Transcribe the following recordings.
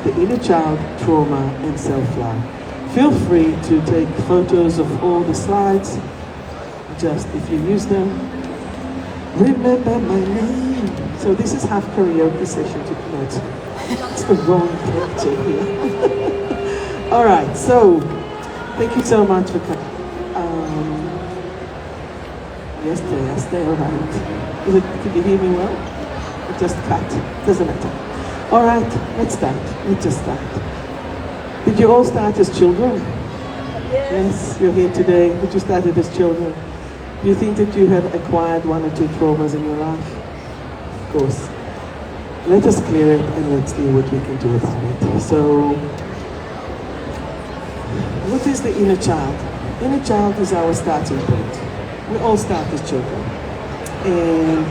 the inner child, trauma, and self-love. Feel free to take photos of all the slides, just if you use them. Remember my name. So this is half karaoke session to promote. It's the wrong picture here. All right, so thank you so much for coming. Stay all right. Can you hear me well? It just cut. Doesn't matter. All right, let's start. Let's just start. Did you all start as children? Yes, you're here today. Did you start as children? Do you think that you have acquired one or two traumas in your life? Of course. Let us clear it and let's see what we can do about it. So, what is the inner child? Inner child is our starting point. We all start as children. And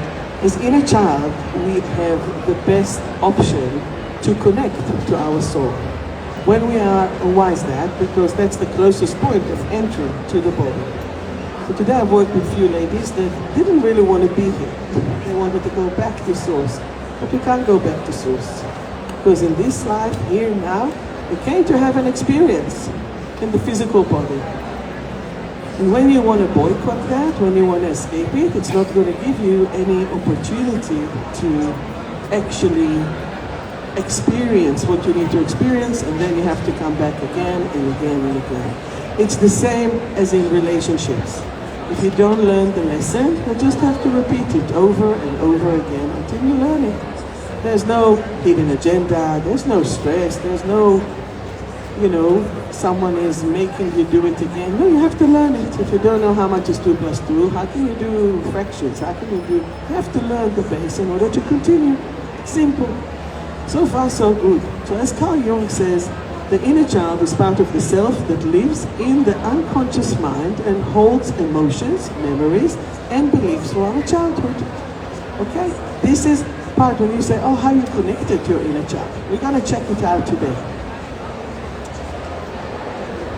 as inner child, we have the best option to connect to our soul. When we are, why is that? Because that's the closest point of entry to the body. So today I've worked with a few ladies that didn't really want to be here. They wanted to go back to source. But we can't go back to source. Because in this life, here now, we came to have an experience in the physical body. And when you want to boycott that, when you want to escape it, it's not going to give you any opportunity to actually experience what you need to experience, and then you have to come back again and again and again. It's the same as in relationships. If you don't learn the lesson, you just have to repeat it over and over again until you learn it. There's no hidden agenda, there's no stress, there's no, someone is making you do it again. No, you have to learn it. If you don't know how much is 2 plus 2, how can you do fractions? You have to learn the base in order to continue. Simple. So far, so good. So as Carl Jung says, the inner child is part of the self that lives in the unconscious mind and holds emotions, memories, and beliefs from our childhood. Okay? This is part when you say, oh, how you connected to your inner child. We're going to check it out today.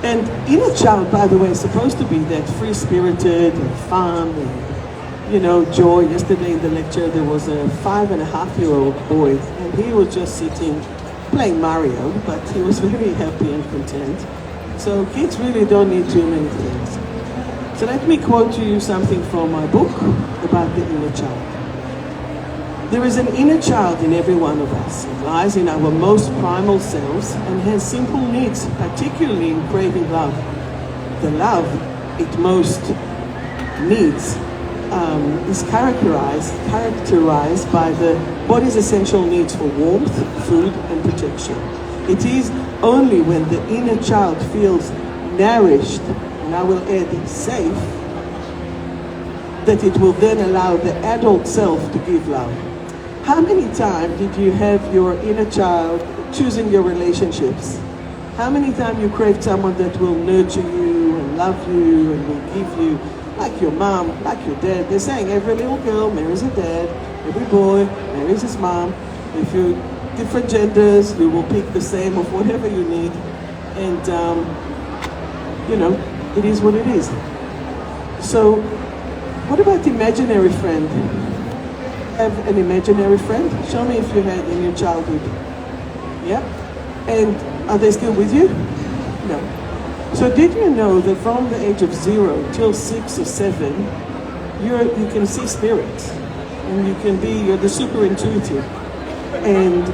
And inner child, by the way, is supposed to be that free-spirited and fun and, joy. Yesterday in the lecture, there was a 5.5-year-old boy, and he was just sitting, playing Mario, but he was very happy and content. So kids really don't need too many things. So let me quote to you something from my book about the inner child. There is an inner child in every one of us. It lies in our most primal selves and has simple needs, particularly in craving love. The love it most needs is characterized by the body's essential needs for warmth, food, and protection. It is only when the inner child feels nourished, and I will add safe, that it will then allow the adult self to give love. How many times did you have your inner child choosing your relationships? How many times you craved someone that will nurture you and love you and will give you, like your mom, like your dad? They're saying every little girl marries a dad, every boy marries his mom. If you're different genders, you will pick the same of whatever you need. And, it is what it is. So, what about imaginary friend? Have an imaginary friend? Show me if you had in your childhood. Yeah? And are they still with you? No. So did you know that from the age of 0 till 6 or 7, you can see spirits, and you're the super intuitive. And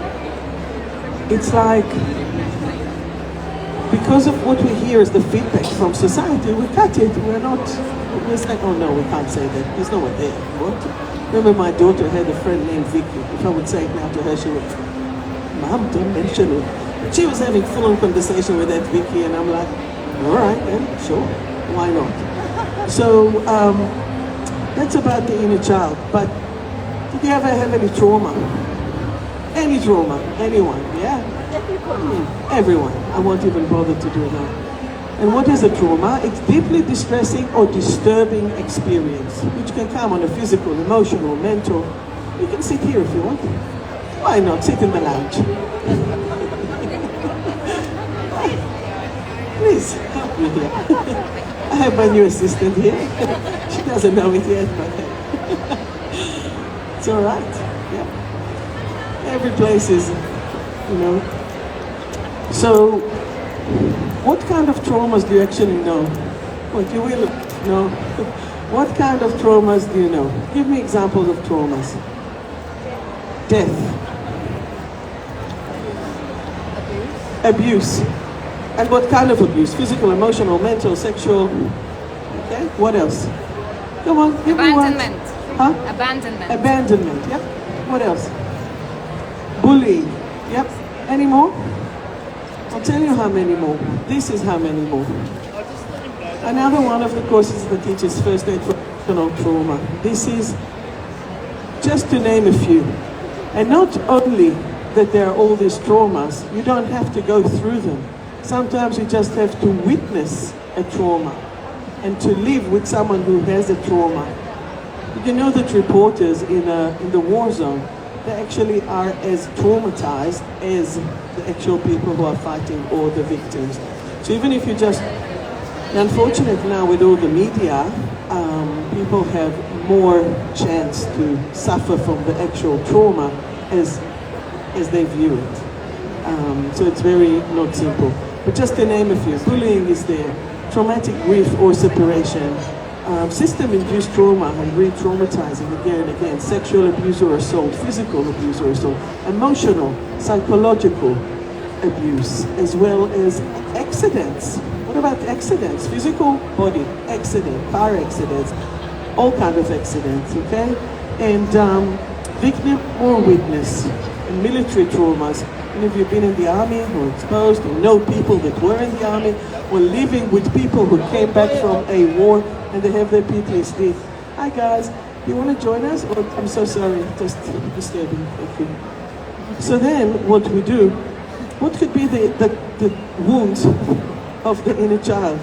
it's like, because of what we hear as the feedback from society, we cut it. We're saying, oh no, we can't say that. There's no one there. What? Remember my daughter had a friend named Vicky. If I would say it now to her, she would, Mom, don't mention it. She was having full-on conversation with that Vicky, and I'm like, all right then, sure, why not? So that's about the inner child. But did you ever have any trauma? Any trauma? Anyone? Yeah? Everyone. I won't even bother to do that. And what is a trauma? It's deeply distressing or disturbing experience, which can come on a physical, emotional, mental. You can sit here if you want. Why not? Sit in the lounge. Please, help me here. I have my new assistant here. She doesn't know it yet, but it's all right. Yeah. Every place is, So, what kind of traumas do you actually know? What you will know? What kind of traumas do you know? Give me examples of traumas. Death. Abuse. And what kind of abuse? Physical, emotional, mental, sexual. Okay, what else? Come on, give me one. Abandonment. Huh? Abandonment. Abandonment, yep. What else? Bullying, yep. Any more? I'll tell you how many more. This is how many more. Another one of the courses that teaches first aid for emotional trauma. This is just to name a few. And not only that there are all these traumas, you don't have to go through them. Sometimes you just have to witness a trauma and to live with someone who has a trauma. You know that reporters in the war zone, they actually are as traumatized as the actual people who are fighting or the victims. So even if you just, unfortunately now with all the media, people have more chance to suffer from the actual trauma as they view it. So it's very not simple. But just to name a few, bullying is there, traumatic grief or separation, system-induced trauma and re-traumatizing again and again, sexual abuse or assault, physical abuse or assault, emotional, psychological abuse, as well as accidents. What about accidents? Physical, body, accident, car accidents, all kinds of accidents, okay? And victim or witness, and military traumas. And if you've been in the army or exposed or know people that were in the army or living with people who came back from a war and they have their PTSD. Hi guys, you want to join us? Or, I'm so sorry, just disturbing. Thank you. So then what we do, what could be the wounds of the inner child?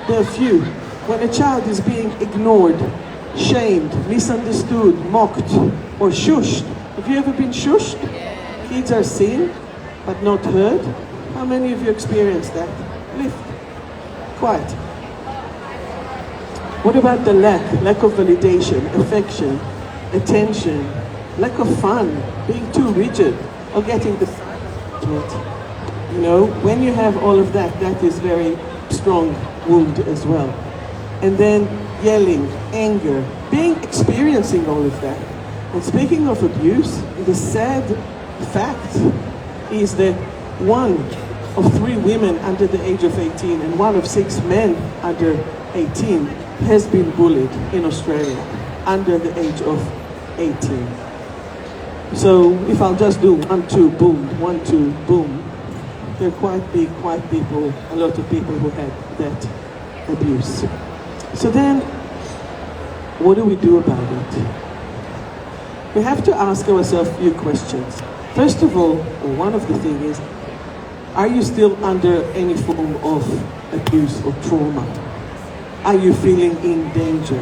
There are few. When a child is being ignored, shamed, misunderstood, mocked, or shushed. Have you ever been shushed? Kids are seen, but not heard. How many of you experienced that? Lift. Quiet. What about the lack of validation, affection, attention, lack of fun, being too rigid, or getting the you know, when you have all of that, that is very strong wound as well. And then yelling, anger, experiencing all of that. And speaking of abuse, the sad fact is that 1 of 3 women under the age of 18 and 1 of 6 men under 18 has been bullied in Australia under the age of 18. So if I'll just do 1, 2, boom, 1, 2, boom, there are quite people, a lot of people who had that abuse. So then, what do we do about it? We have to ask ourselves a few questions. First of all, one of the things is, are you still under any form of abuse or trauma? Are you feeling in danger?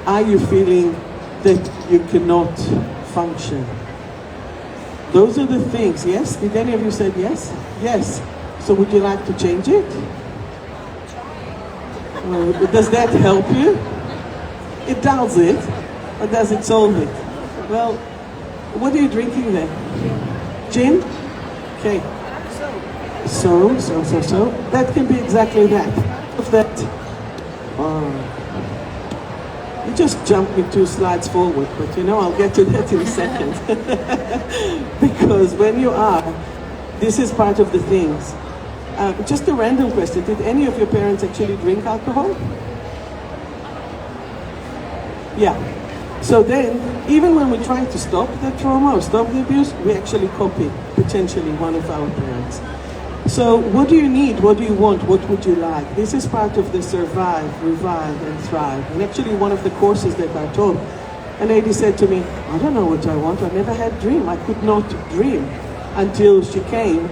Are you feeling that you cannot function? Those are the things, yes? Did any of you say yes? Yes. So would you like to change it? Well, does that help you? It does it, or does it solve it? Well, what are you drinking then? Gin? Okay. So. That can be exactly that. Of that. You just jumped me 2 slides forward, but you know, I'll get to that in a second. Because when you are, this is part of the things. Just a random question, did any of your parents actually drink alcohol? Yeah. So then, even when we're trying to stop the trauma or stop the abuse, we actually copy, potentially, one of our parents. So what do you need? What do you want? What would you like? This is part of the survive, revive, and thrive. And actually one of the courses that I taught, a lady said to me, I don't know what I want. I never had dream. I could not dream until she came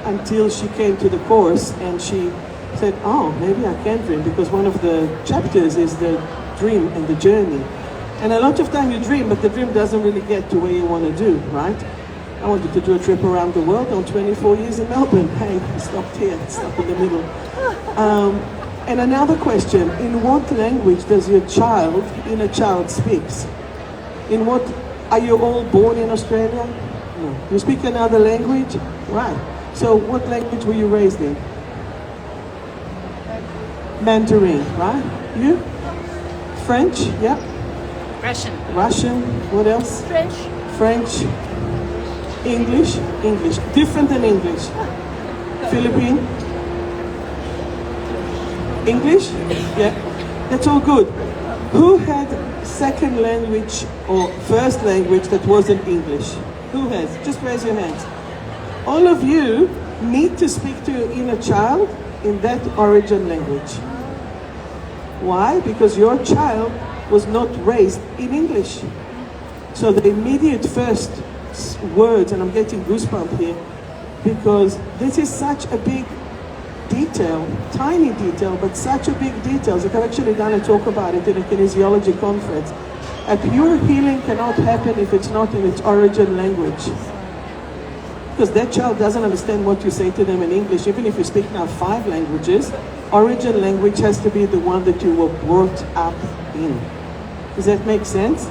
to the course and she said, oh, maybe I can dream, because one of the chapters is the dream and the journey. And a lot of time you dream, but the dream doesn't really get to where you want to do, right? I wanted to do a trip around the world on 24 years in Melbourne. Hey, I stopped here, stopped in the middle. And another question, in what language does your inner child speaks? In what, are you all born in Australia? No. You speak another language? Right. So what language were you raised in? Mandarin, right? You? French, yeah. Russian. Russian, what else? French. French. English, English. Different than English. Philippine. English? Yeah. That's all good. Who had second language or first language that wasn't English? Who has? Just raise your hands. All of you need to speak to your inner child in that origin language. Why? Because your child was not raised in English. So the immediate first words, and I'm getting goosebumps here, because this is such a big detail, tiny detail, but such a big detail. I've actually done a talk about it in a kinesiology conference. A pure healing cannot happen if it's not in its origin language. Because that child doesn't understand what you say to them in English. Even if you speak now 5 languages, origin language has to be the one that you were brought up in. Does that make sense?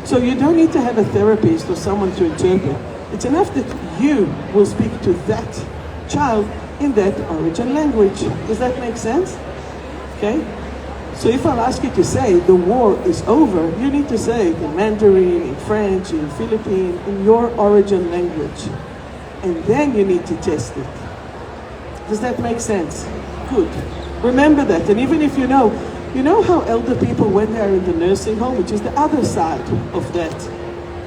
So you don't need to have a therapist or someone to interpret. It's enough that you will speak to that child in that origin language. Does that make sense? Okay? So if I'll ask you to say the war is over, you need to say it in Mandarin, in French, in Philippine, in your origin language. And then you need to test it. Does that make sense? Good. Remember that. And even if you know how elder people, when they're in the nursing home, which is the other side of that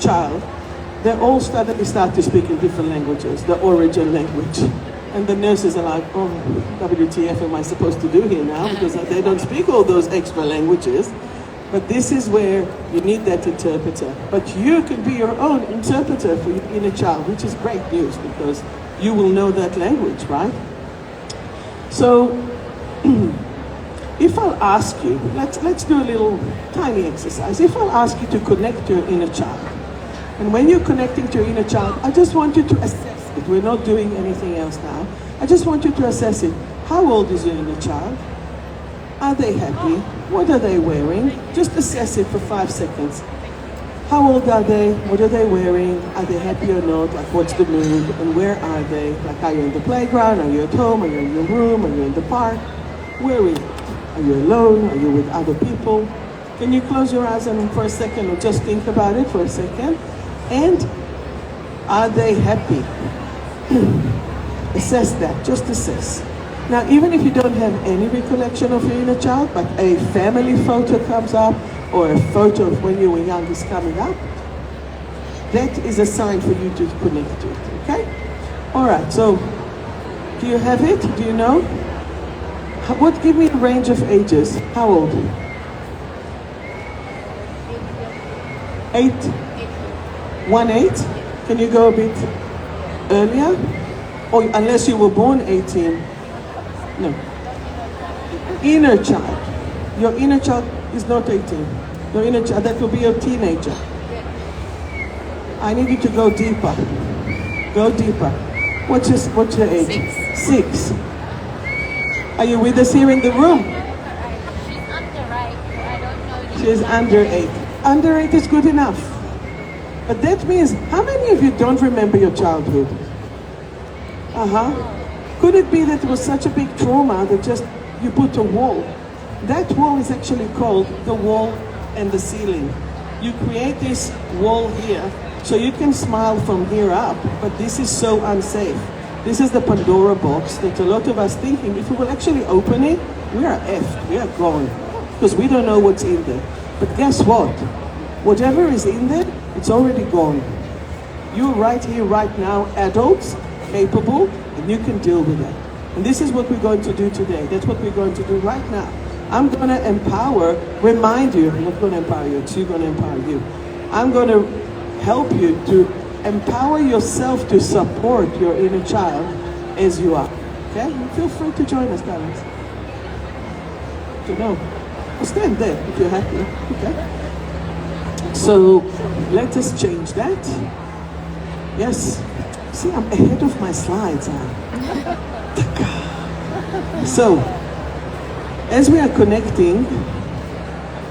child, they all suddenly start to speak in different languages, the origin language. And the nurses are like, oh, WTF am I supposed to do here now? Because they don't speak all those extra languages. But this is where you need that interpreter. But you can be your own interpreter for your inner child, which is great news because you will know that language, right? So, if I'll ask you, let's do a little tiny exercise. If I'll ask you to connect to your inner child, and when you're connecting to your inner child, I just want you to assess it. We're not doing anything else now. I just want you to assess it. How old is your inner child? Are they happy? What are they wearing? Just assess it for 5 seconds. How old are they? What are they wearing? Are they happy or not? Like, what's the mood? And where are they? Like, are you in the playground? Are you at home? Are you in your room? Are you in the park? Where is it? Are you alone? Are you with other people? Can you close your eyes and for a second, or just think about it for a second? And are they happy? Assess that. Just assess. Now, even if you don't have any recollection of your inner child, but a family photo comes up, or a photo of when you were young is coming up, that is a sign for you to connect to it, okay? All right, so do you have it? Do you know? What, give me a range of ages. How old? 8? 1-8? Can you go a bit earlier? Or unless you were born 18? No. Inner child. Your inner child is not 18. Your inner child, that will be your teenager. I need you to go deeper. Go deeper. What's your age? 6. Are you with us here in the room? She's under, right? I don't know. She's under 8. Under 8 is good enough. But that means, how many of you don't remember your childhood? Could it be that it was such a big trauma that just you put a wall? That wall is actually called the wall and the ceiling. You create this wall here so you can smile from here up, but this is so unsafe. This is the Pandora box that a lot of us thinking, if we will actually open it, we are effed, we are gone, because we don't know what's in there. But guess what? Whatever is in there, it's already gone. You're right here, right now, adults, capable, and you can deal with that. And this is what we're going to do today. That's what we're going to do right now. I'm going to empower, remind you, I'm not going to empower you, it's you going to empower you. I'm going to help you to empower yourself to support your inner child as you are. Okay? Feel free to join us, guys. No. Well, stand there if you're happy. Okay? So, let us change that. Yes. See, I'm ahead of my slides. So, as we are connecting,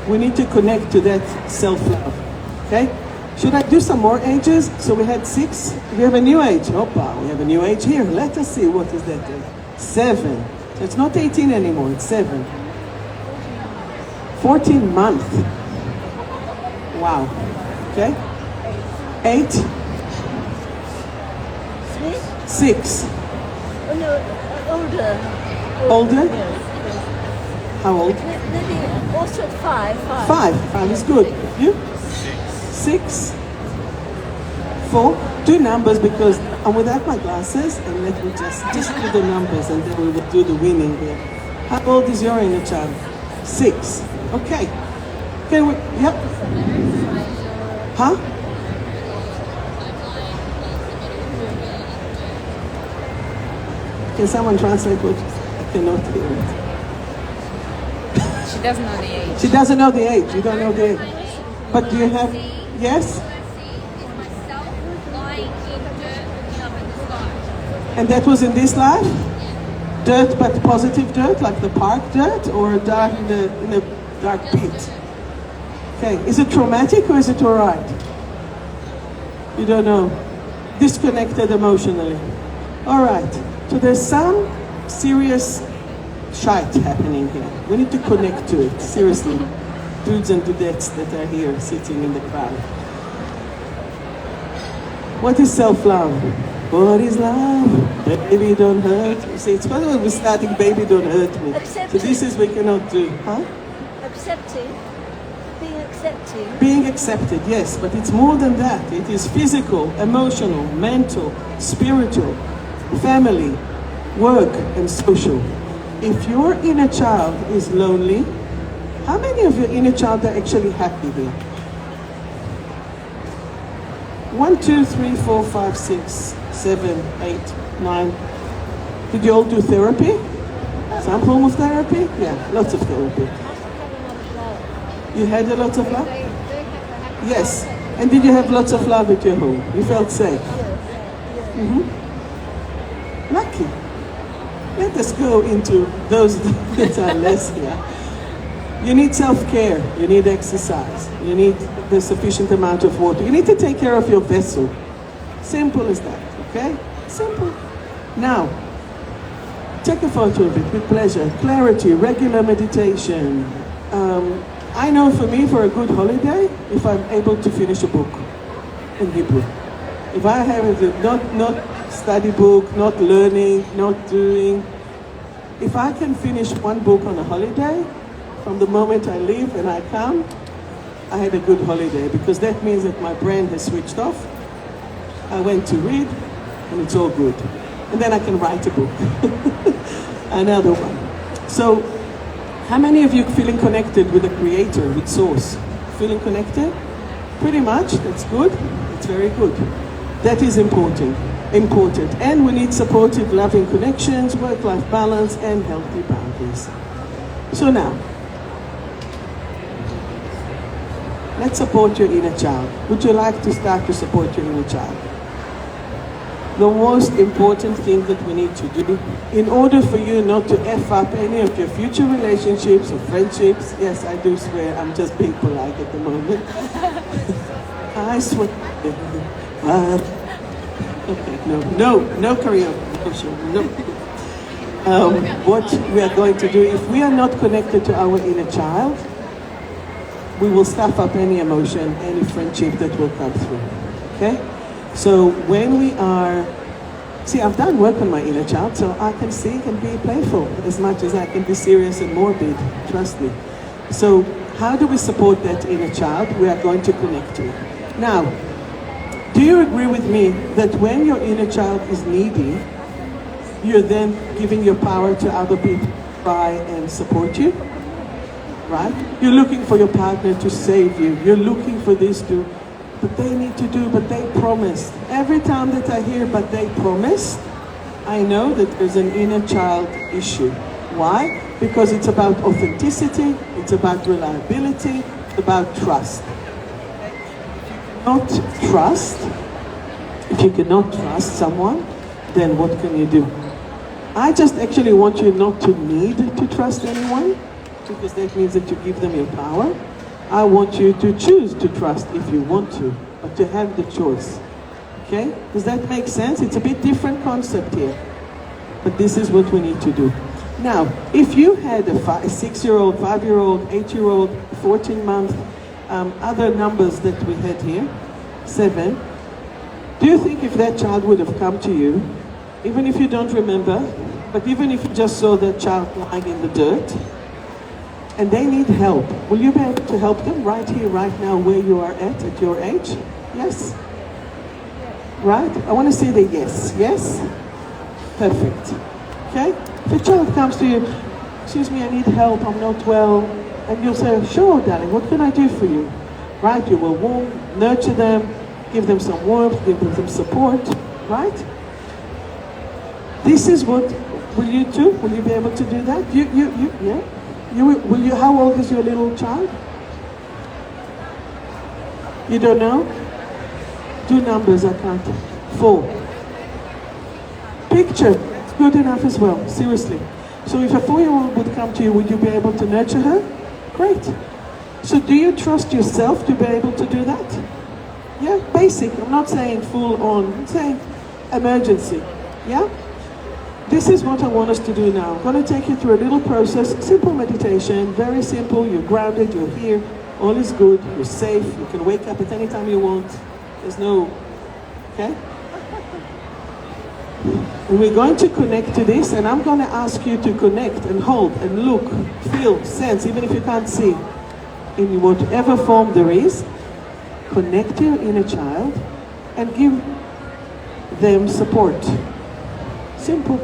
we need to connect to that self-love. Okay? Should I do some more ages? So we had 6. We have a new age. Opa, we have a new age here. Let us see, what is that age? 7. So it's not 18 anymore, it's 7. 14 months. Wow. Okay. 8. 6. Oh no, older. Older? Yes. How old? Maybe also 5. 5 is good. You? 6. 4. Do numbers because I'm without my glasses, and let me just do the numbers and then we will do the winning here. How old is your inner child? 6. Okay. Can we? Yep. Huh? Can someone translate what? I cannot hear it. She doesn't know the age. She doesn't know the age. You don't know the age. But do you have? Yes. And that was in this life? Dirt, but positive dirt, like the park dirt, or dark in a dark pit? Okay, is it traumatic or is it all right? You don't know. Disconnected emotionally. All right, so there's some serious shite happening here. We need to connect to it, seriously. Dudes and dudettes that are here sitting in the crowd. What is self-love? What is love? Baby, don't hurt me. See, it's funny when we're starting, baby, don't hurt me. Accepting. So this is we cannot do. Huh? Accepting. Being accepting. Being accepted, yes, but it's more than that. It is physical, emotional, mental, spiritual, family, work, and social. If your inner child is lonely, how many of your inner child are actually happy here? 1, 2, 3, 4, 5, 6, 7, 8, 9. Did you all do therapy? Some form of therapy? Yeah, lots of therapy. You had a lot of love? Yes. And did you have lots of love at your home? You felt safe? Lucky. Let us go into those that are less here. You need self-care, you need exercise, you need the sufficient amount of water. You need to take care of your vessel. Simple as that, okay? Simple. Now, take a photo of it with pleasure. Clarity, regular meditation. I know for me, for a good holiday, if I'm able to finish a book in Hebrew. If I have it, not study book, not learning, not doing. If I can finish one book on a holiday, from the moment I leave and I come, I had a good holiday, because that means that my brain has switched off. I went to read and it's all good. And then I can write a book. Another one. So, how many of you feeling connected with the Creator, with Source? Feeling connected? Pretty much, that's good. It's very good. That is important. And we need supportive, loving connections, work-life balance, and healthy boundaries. So now, let's support your inner child. Would you like to start to support your inner child? The most important thing that we need to do, in order for you not to F up any of your future relationships or friendships, yes, I do swear, I'm just being polite at the moment. I swear. Okay, no karaoke, no. What we are going to do, if we are not connected to our inner child, we will stuff up any emotion, any friendship that will come through, okay? So when we are, see, I've done work on my inner child, so I can sing and be playful as much as I can be serious and morbid, trust me. So how do we support that inner child? We are going to connect to it. Now, do you agree with me that when your inner child is needy, you're then giving your power to other people to try and support you? Right? You're looking for your partner to save you. You're looking for this to, but they need to do, but they promised. Every time that I hear, but they promised, I know that there's an inner child issue. Why? Because it's about authenticity, it's about reliability, it's about trust. If you cannot trust someone, then what can you do? I just actually want you not to need to trust anyone, because that means that you give them your power. I want you to choose to trust if you want to. but to have the choice. Okay? Does that make sense? It's a bit different concept here. But this is what we need to do. Now, if you had a 6-year-old, 5-year-old, 8-year-old, 14-month, other numbers that we had here, 7, do you think if that child would have come to you, even if you don't remember, but even if you just saw that child lying in the dirt, and they need help, will you be able to help them right here, right now, where you are at your age? Yes? Right? I want to see the yes. Yes? Perfect. Okay? If a child comes to you, excuse me, I need help, I'm not well, and you'll say, sure, darling, what can I do for you? Right? You will warm, nurture them, give them some warmth, give them some support, right? This is what, will you do? Will you be able to do that? Yeah? Will you, how old is your little child? You don't know? Do numbers, I can't. 4. Picture, it's good enough as well, seriously. So if a 4-year-old would come to you, would you be able to nurture her? Great. So do you trust yourself to be able to do that? Yeah, basic. I'm not saying full on, I'm saying emergency. Yeah? This is what I want us to do now. I'm going to take you through a little process, simple meditation, very simple. You're grounded, you're here, all is good, you're safe, you can wake up at any time you want. There's no, okay? And we're going to connect to this, and I'm going to ask you to connect and hold and look, feel, sense, even if you can't see, in whatever form there is. Connect to your inner child and give them support. Simple.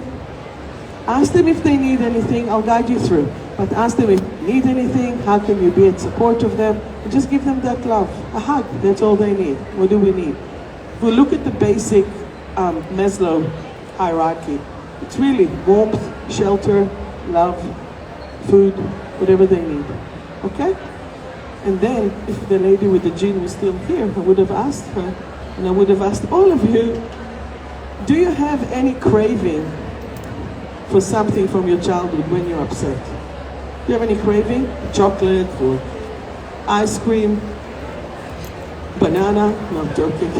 Ask them if they need anything, I'll guide you through. But ask them if they need anything, how can you be in support of them? And just give them that love, a hug, that's all they need. What do we need? If we look at the basic Maslow hierarchy, it's really warmth, shelter, love, food, whatever they need. Okay? And then, if the lady with the gene was still here, I would have asked her, and I would have asked all of you, do you have any craving for something from your childhood when you're upset? Do you have any craving? Chocolate or ice cream? Banana? No, I'm joking.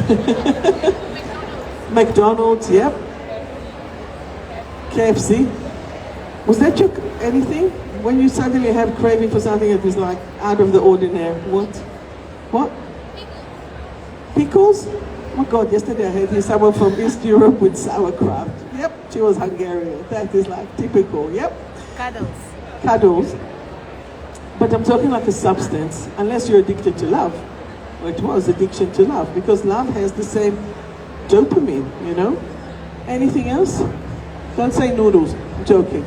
McDonald's, yep. KFC? Was that your anything? When you suddenly have craving for something that is like out of the ordinary, what? What? Pickles? Oh my God, yesterday I had here someone from East Europe with sauerkraut. Yep, she was Hungarian. That is like typical, yep. Cuddles. Cuddles. But I'm talking like a substance, unless you're addicted to love. Or it was addiction to love, because love has the same dopamine, you know? Anything else? Don't say noodles, I'm joking.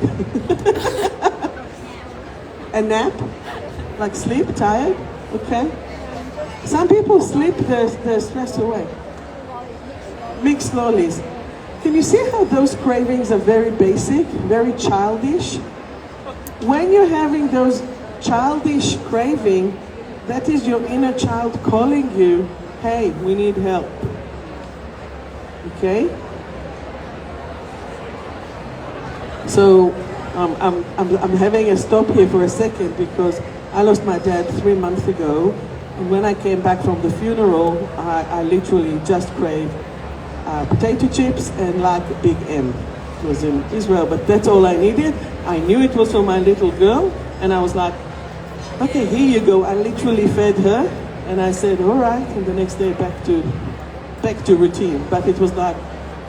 A nap? Like sleep, tired? Okay. Some people sleep their stress away. Mixed lollies. Can you see how those cravings are very basic, very childish? When you're having those childish craving, that is your inner child calling you, hey, we need help. Okay? So I'm having a stop here for a second because I lost my dad 3 months ago, and when I came back from the funeral, I literally just craved potato chips and like Big M. It was in Israel, but that's all I needed. I knew it was for my little girl, and I was like, okay, here you go. I literally fed her, and I said, all right, and the next day back to routine. But it was like,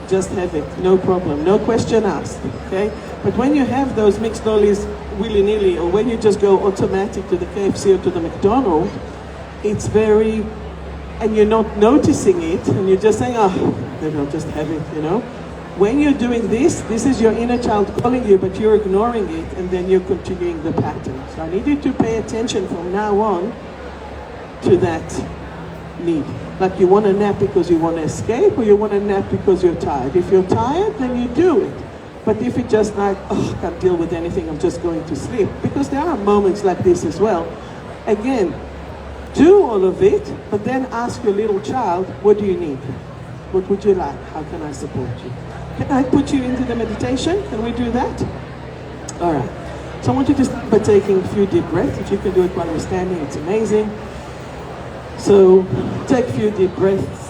just have it, no problem, no question asked, okay? But when you have those mixed lollies willy-nilly, or when you just go automatic to the KFC or to the McDonald's, it's very, and you're not noticing it, and you're just saying, oh, maybe I'll just have it, you know? When you're doing this is your inner child calling you, but you're ignoring it, and then you're continuing the pattern. So I need you to pay attention from now on to that need. Like you want to nap because you want to escape, or you want to nap because you're tired. If you're tired, then you do it. But if it's just like, oh, I can't deal with anything, I'm just going to sleep. Because there are moments like this as well. Again, do all of it, but then ask your little child, what do you need? What would you like? How can I support you? Can I put you into the meditation? Can we do that? All right. So I want you to start by taking a few deep breaths. If you can do it while you're standing, it's amazing. So take a few deep breaths.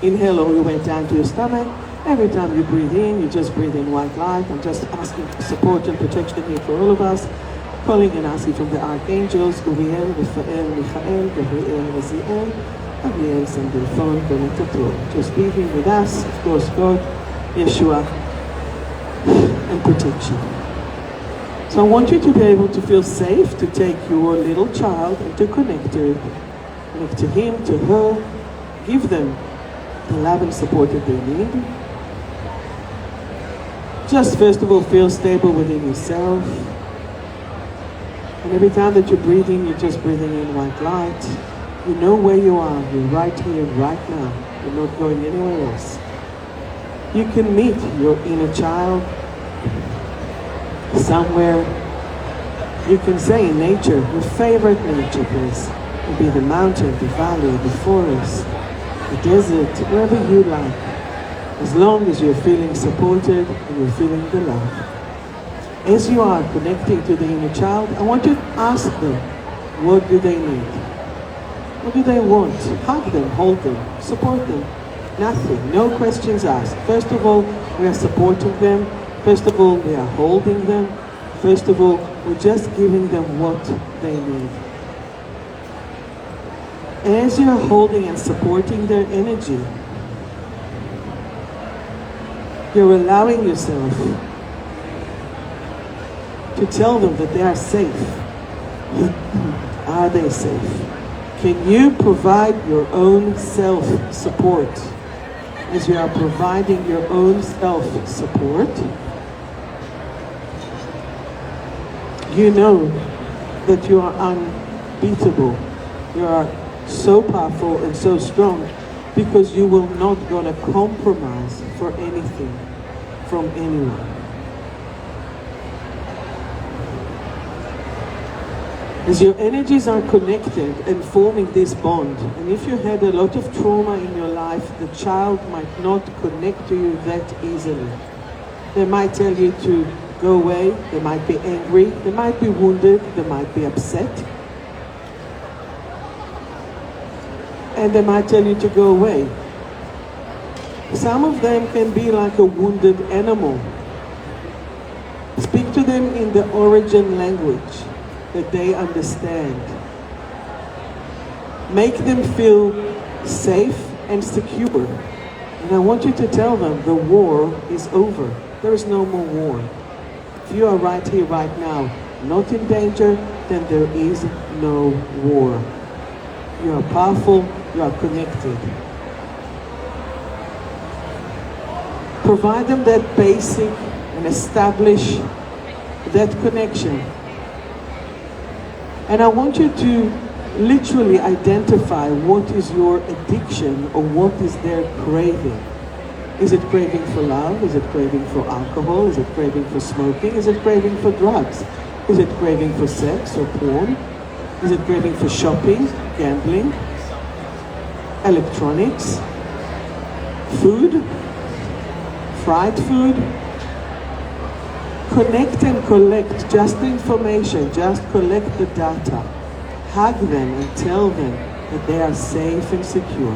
Inhale all the way down to your stomach. Every time you breathe in, you just breathe in white light. I'm just asking for support and protection here for all of us. Calling and asking from the archangels, Uriel, Raphael, Michael, Gabriel, Raziel, Ariel, Sandelphon, Benetator. Just be here with us, of course, God, Yeshua, and protection. So I want you to be able to feel safe to take your little child and to connect to him, to her, give them the love and support that they need. Just first of all, feel stable within yourself. And every time that you're breathing, you're just breathing in white light. You know where you are. You're right here, right now. You're not going anywhere else. You can meet your inner child somewhere. You can say in nature, your favorite nature place. It will be the mountain, the valley, the forest, the desert, wherever you like. As long as you're feeling supported and you're feeling the love. As you are connecting to the inner child, I want you to ask them, what do they need? What do they want? Hug them, hold them, support them. Nothing, no questions asked. First of all, we are supporting them. First of all, we are holding them. First of all, we're just giving them what they need. As you're holding and supporting their energy, you're allowing yourself to tell them that they are safe. Are they safe? Can you provide your own self-support? As you are providing your own self-support, you know that you are unbeatable. You are so powerful and so strong because you will not gonna compromise for anything from anyone. As your energies are connected and forming this bond, and if you had a lot of trauma in your life, the child might not connect to you that easily. They might tell you to go away, they might be angry, they might be wounded, they might be upset. And they might tell you to go away. Some of them can be like a wounded animal. Speak to them in the origin language that they understand. Make them feel safe and secure. And I want you to tell them the war is over. There is no more war. If you are right here, right now, not in danger, then there is no war. You are powerful, you are connected. Provide them that basic and establish that connection. And I want you to literally identify what is your addiction or what is their craving. Is it craving for love? Is it craving for alcohol? Is it craving for smoking? Is it craving for drugs? Is it craving for sex or porn? Is it craving for shopping, gambling, electronics, food, fried food? Connect and collect just the information, just collect the data. Hug them and tell them that they are safe and secure.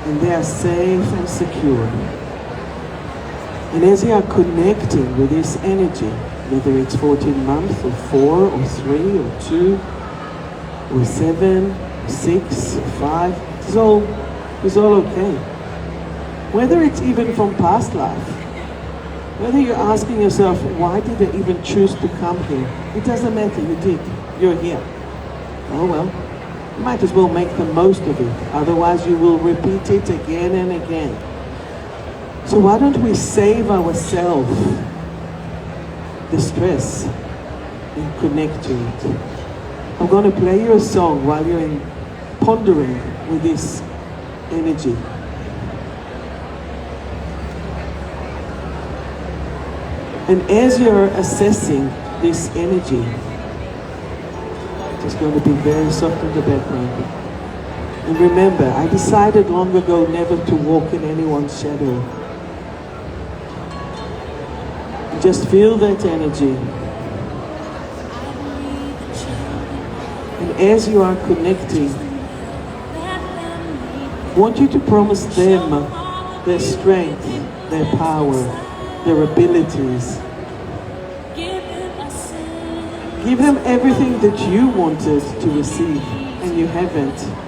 And they are safe and secure. And as you are connecting with this energy, whether it's 14 months or 4 or 3 or 2 or 7 or 6 or 5, it's all okay. Whether it's even from past life, whether you're asking yourself, why did I even choose to come here? It doesn't matter, you did. You're here. Oh well, you might as well make the most of it. Otherwise you will repeat it again and again. So why don't we save ourselves the stress and connect to it? I'm going to play you a song while you're pondering with this energy. And as you're assessing this energy, it's going to be very soft in the background. And remember, I decided long ago never to walk in anyone's shadow. Just feel that energy. And as you are connecting I want you to promise them their strength, their power, their abilities. Give them everything that you wanted to receive and you haven't.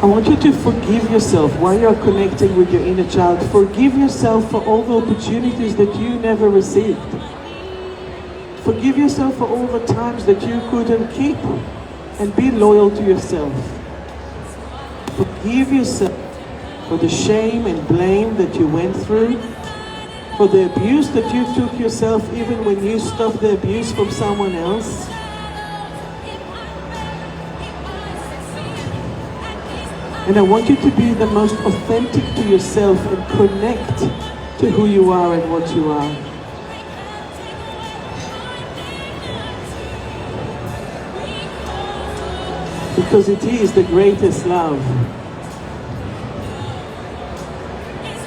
I want you to forgive yourself while you're connecting with your inner child. Forgive yourself for all the opportunities that you never received. Forgive yourself for all the times that you couldn't keep, and be loyal to yourself. Forgive yourself for the shame and blame that you went through, for the abuse that you took yourself even when you stopped the abuse from someone else. And I want you to be the most authentic to yourself and connect to who you are and what you are. Because it is the greatest love.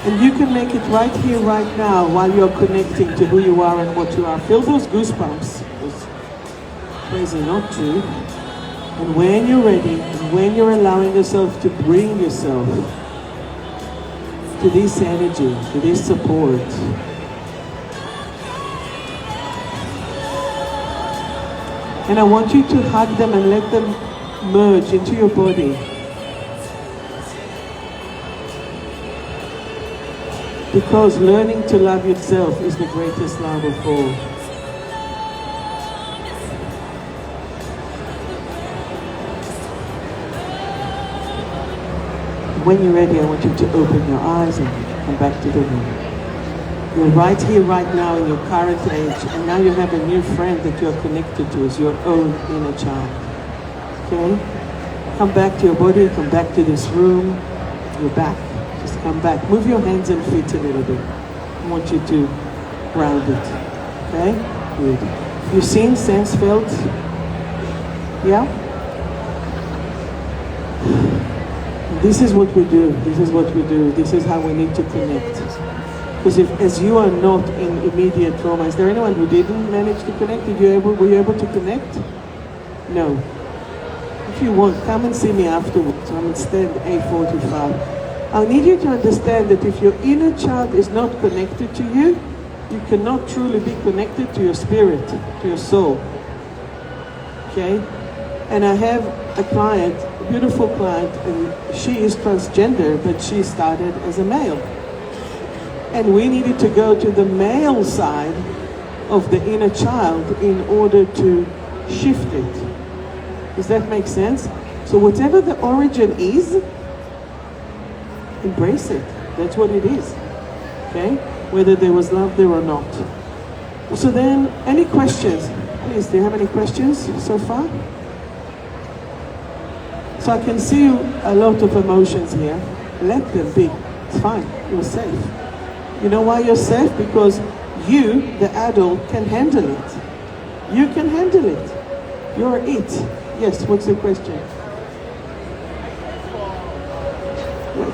And you can make it right here, right now, while you're connecting to who you are and what you are. Feel those goosebumps. It's crazy not to. And when you're ready, and when you're allowing yourself to bring yourself to this energy, to this support, and I want you to hug them and let them merge into your body. Because learning to love yourself is the greatest love of all. When you're ready, I want you to open your eyes and come back to the room. You're right here, right now, in your current age, and now you have a new friend that you're connected to as your own inner child. Okay? Come back to your body, come back to this room. You're back. Just come back. Move your hands and feet a little bit. I want you to ground it. Okay? Good. You've seen, sense, felt? Yeah? This is what we do. This is what we do. This is how we need to connect. Because if, as you are not in immediate trauma, is there anyone who didn't manage to connect? Were you able to connect? No. If you want, come and see me afterwards. I'm at stand A45. I need you to understand that if your inner child is not connected to you, you cannot truly be connected to your spirit, to your soul. Okay? And I have a client, a beautiful client, and she is transgender, but she started as a male. And we needed to go to the male side of the inner child in order to shift it. Does that make sense? So whatever the origin is, embrace it. That's what it is. Okay? Whether there was love there or not. So then, any questions? Please, do you have any questions so far? So I can see a lot of emotions here. Let them be. It's fine. You're safe. You know why you're safe? Because you, the adult, can handle it. You can handle it. You're it. Yes, what's the question? Wait.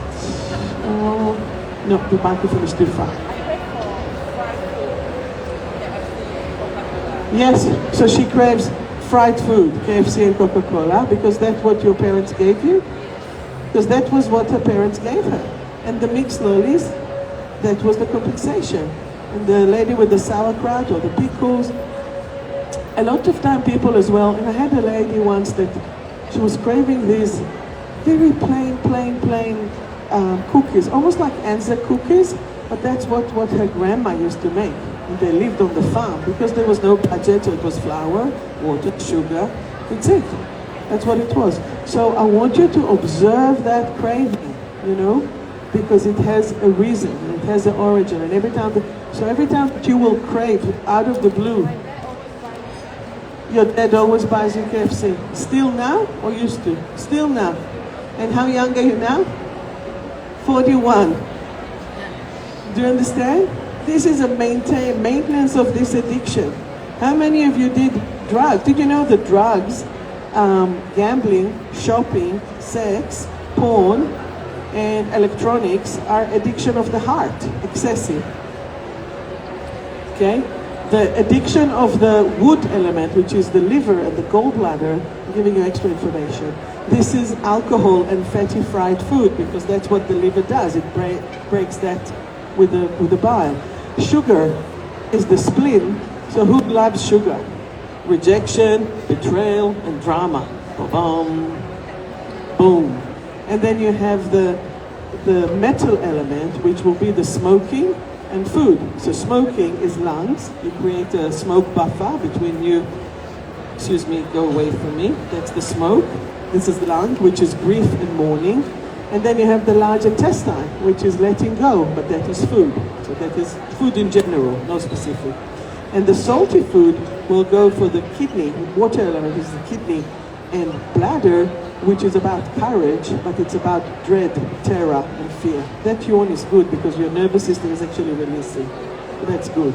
No, the microphone is too far. Yes, so she craves fried food, KFC and Coca-Cola, because that's what your parents gave you? Because that was what her parents gave her. And the mixed lollies, that was the compensation. And the lady with the sauerkraut or the pickles. A lot of time people as well, and I had a lady once that she was craving these very plain cookies, almost like Anza cookies, but that's what her grandma used to make. And they lived on the farm because there was no budget, so it was flour, water, sugar, that's it. That's what it was. So I want you to observe that craving, you know, because it has a reason, it has an origin, and every time that you will crave out of the blue, your dad always buys you KFC. Still now or used to? Still now. And how young are you now? 41. Do you understand? This is a maintenance of this addiction. How many of you did drugs? Did you know that drugs, gambling, shopping, sex, porn, and electronics are addiction of the heart, excessive. Okay? The addiction of the wood element, which is the liver and the gallbladder, I'm giving you extra information. This is alcohol and fatty fried food because that's what the liver does. It breaks that with the bile. Sugar is the spleen. So who loves sugar? Rejection, betrayal, and drama. Boom, boom. And then you have the metal element, which will be the smoking and food. So smoking is lungs. You create a smoke buffer between you. Excuse me, go away from me. That's the smoke. This is the lung, which is grief and mourning. And then you have the large intestine, which is letting go, but that is food. So that is food in general, no specific. And the salty food will go for the kidney. Water element is the kidney and bladder, which is about courage, but it's about dread, terror, and fear. That yawn is good because your nervous system is actually releasing. That's good.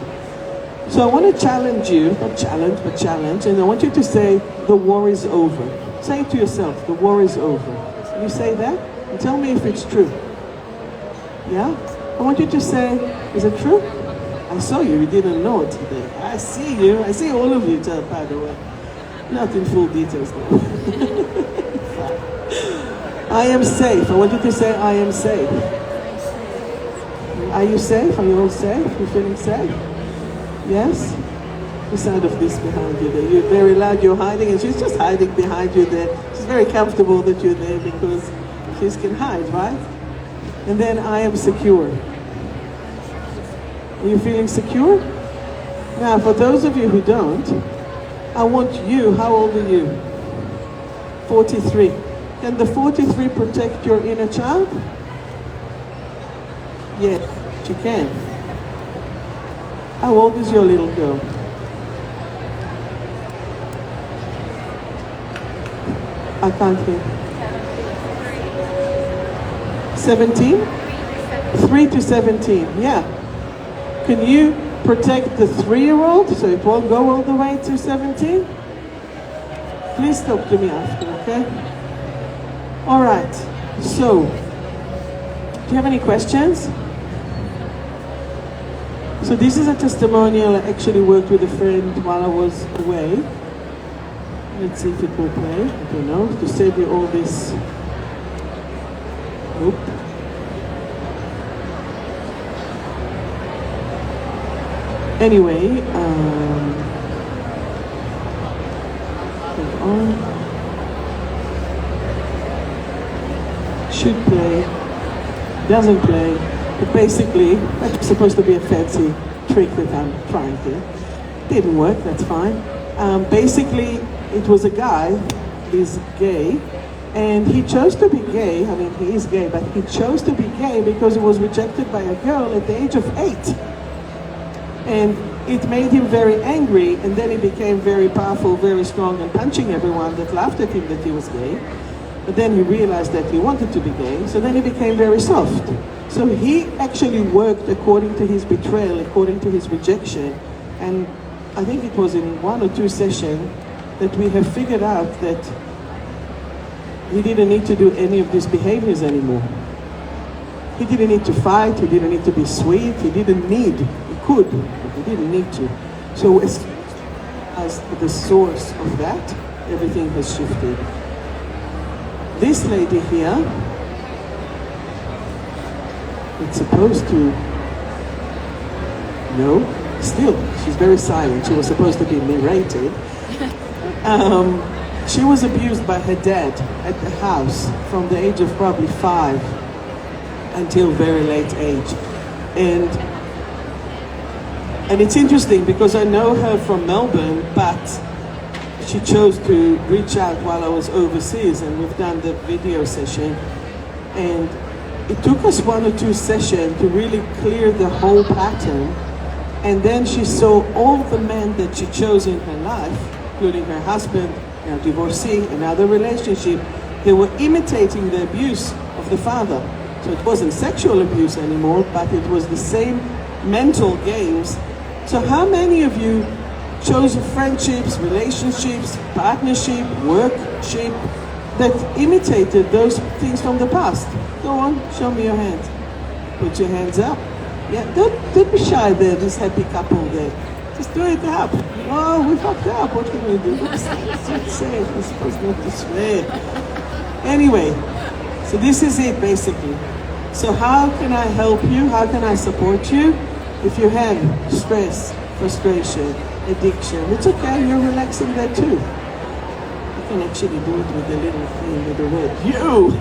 So I want to challenge you, not challenge, but challenge, and I want you to say, the war is over. Say it to yourself, the war is over. Can you say that? And tell me if it's true. Yeah? I want you to say, is it true? I saw you, you didn't know it today. I see you, I see all of you, by the way. Not in full details though. I am safe. I want you to say, I am safe. Are you safe? Are you all safe? You feeling safe? Yes? The sound of this behind you there. You're very loud, you're hiding, and she's just hiding behind you there. She's very comfortable that you're there because she can hide, right? And then I am secure. Are you feeling secure? Now, for those of you who don't, I want you, how old are you? 43. Can the 43 protect your inner child? Yes, she can. How old is your little girl? I can't hear. 17? 3 to 17, yeah. Can you protect the 3-year-old so it won't go all the way to 17? Please talk to me after, okay? All right, so, do you have any questions? So this is a testimonial. I actually worked with a friend while I was away. Let's see if it will play. I don't know. To save you all this. Nope. Anyway, hold on. Should play. Doesn't play. But basically, that's supposed to be a fancy trick that I'm trying here. Didn't work, that's fine. Basically, it was a guy, he's gay, and he chose to be gay. I mean, he is gay, but he chose to be gay because he was rejected by a girl at the age of 8. And it made him very angry, and then he became very powerful, very strong, and punching everyone that laughed at him that he was gay. But then he realized that he wanted to be gay, so then he became very soft. So he actually worked according to his betrayal, according to his rejection. And I think it was in 1 or 2 sessions that we have figured out that he didn't need to do any of these behaviors anymore. He didn't need to fight, he didn't need to be sweet, he didn't need, he could, but he didn't need to. So as the source of that, everything has shifted. This lady here, it's supposed to, no, still, she's very silent. She was supposed to be narrated. She was abused by her dad at the house from the age of probably 5 until very late age. And it's interesting because I know her from Melbourne, but she chose to reach out while I was overseas, and we've done the video session. And it took us 1 or 2 sessions to really clear the whole pattern. And then she saw all the men that she chose in her life, including her husband, her divorcee, another relationship, they were imitating the abuse of the father. So it wasn't sexual abuse anymore, but it was the same mental games. So how many of you chose friendships, relationships, partnership, workship, that imitated those things from the past. Go on, show me your hand. Put your hands up. Yeah, don't be shy there, this happy couple there. Just throw it up. Oh, we fucked up. What can we do? Don't say it. We're supposed not to swear. Anyway, so this is it basically. So how can I help you? How can I support you? If you have stress, frustration, addiction, it's okay. You're relaxing there too. You can actually do it with the little thing with the word you.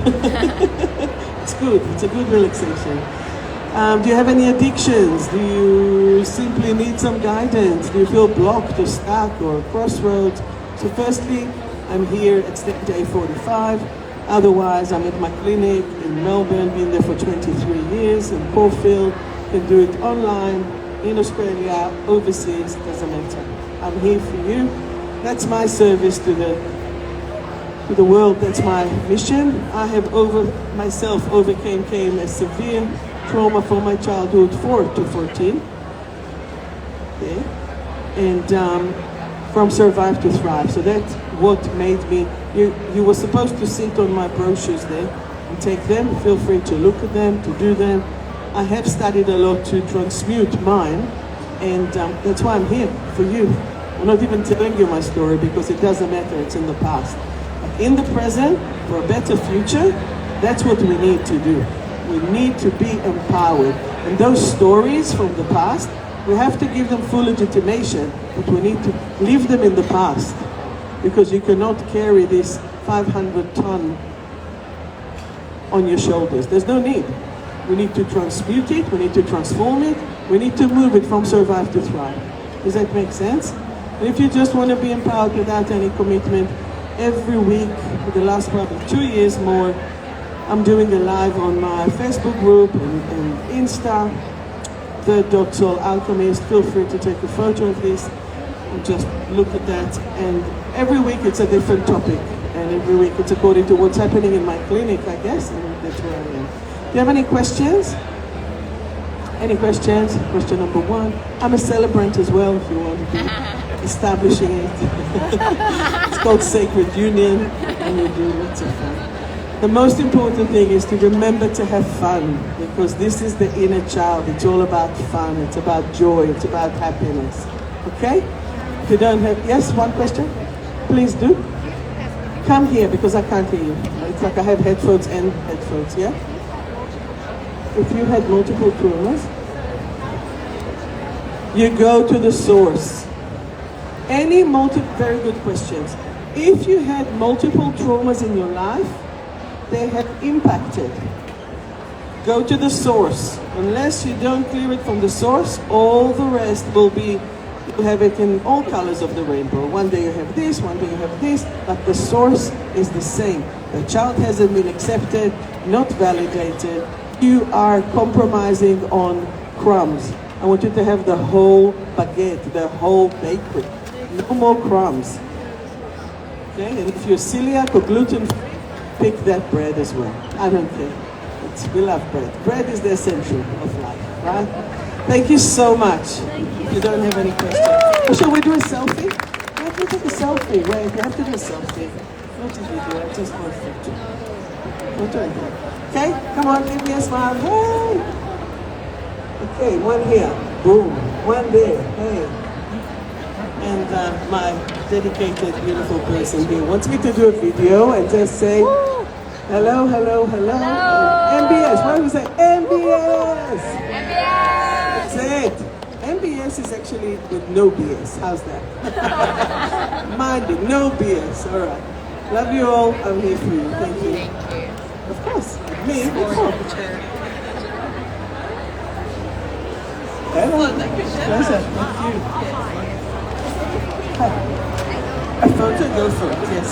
It's good. It's a good relaxation. Do you have any addictions? Do you simply need some guidance? Do you feel blocked or stuck or crossroads? So firstly, I'm here at State Day 45. Otherwise, I'm at my clinic in Melbourne, been there for 23 years, in Caulfield. You can do it online, in Australia, overseas, doesn't matter. I'm here for you. That's my service to the world. That's my mission. I have myself overcame a severe trauma from my childhood 4 to 14. Okay. And from survive to thrive. So that's what made me, you were supposed to sit on my brochures there and take them. Feel free to look at them, to do them. I have studied a lot to transmute mine, and that's why I'm here, for you. I'm not even telling you my story because it doesn't matter, it's in the past. But in the present, for a better future, that's what we need to do. We need to be empowered. And those stories from the past, we have to give them full legitimation, but we need to leave them in the past. Because you cannot carry this 500-ton on your shoulders. There's no need. We need to transmute it, we need to transform it, we need to move it from survive to thrive. Does that make sense? And if you just want to be empowered without any commitment, every week, for the last probably 2 years more, I'm doing a live on my Facebook group and Insta, The Alchemist. Feel free to take a photo of this and just look at that. And every week it's a different topic. And every week it's according to what's happening in my clinic, I guess. And that's where I am. Do you have any questions? Any questions? Question number 1. I'm a celebrant as well, if you want to be establishing it. It's called Sacred Union, and we do lots of fun. The most important thing is to remember to have fun, because this is the inner child. It's all about fun. It's about joy. It's about happiness. Okay? If you don't have, yes, one question? Please do. Come here because I can't hear you. It's like I have headphones and headphones, yeah? If you had multiple traumas, you go to the source. Very good questions. If you had multiple traumas in your life, they have impacted. Go to the source. Unless you don't clear it from the source, all the rest will be, you have it in all colors of the rainbow. One day you have this, one day you have this, but the source is the same. The child hasn't been accepted, not validated. You are compromising on crumbs. I want you to have the whole baguette, the whole bakery. No more crumbs. Okay, and if you're celiac or gluten-free, pick that bread as well. I don't care. We love bread. Bread is the essential of life, right? Thank you so much. Thank you. If you don't have any questions. Oh, shall we do a selfie? Let me take a selfie. Wait, you have to do a selfie. Not a video, I just want photo. Photo. Okay, come on, give me a smile. Hey! Okay, one here. Boom. One there. Hey. And my dedicated, beautiful person here wants me to do a video and just say, hello, hello, hello. MBS, what do we say? MBS! MBS! That's it. MBS is actually with no BS. How's that? Mind it, no BS. All right. Love you all. I'm here for you. Thank you. Thank you. Of course. Me. Hello. Pleasure. Thank you. Hi. A photo, go for it. Yes.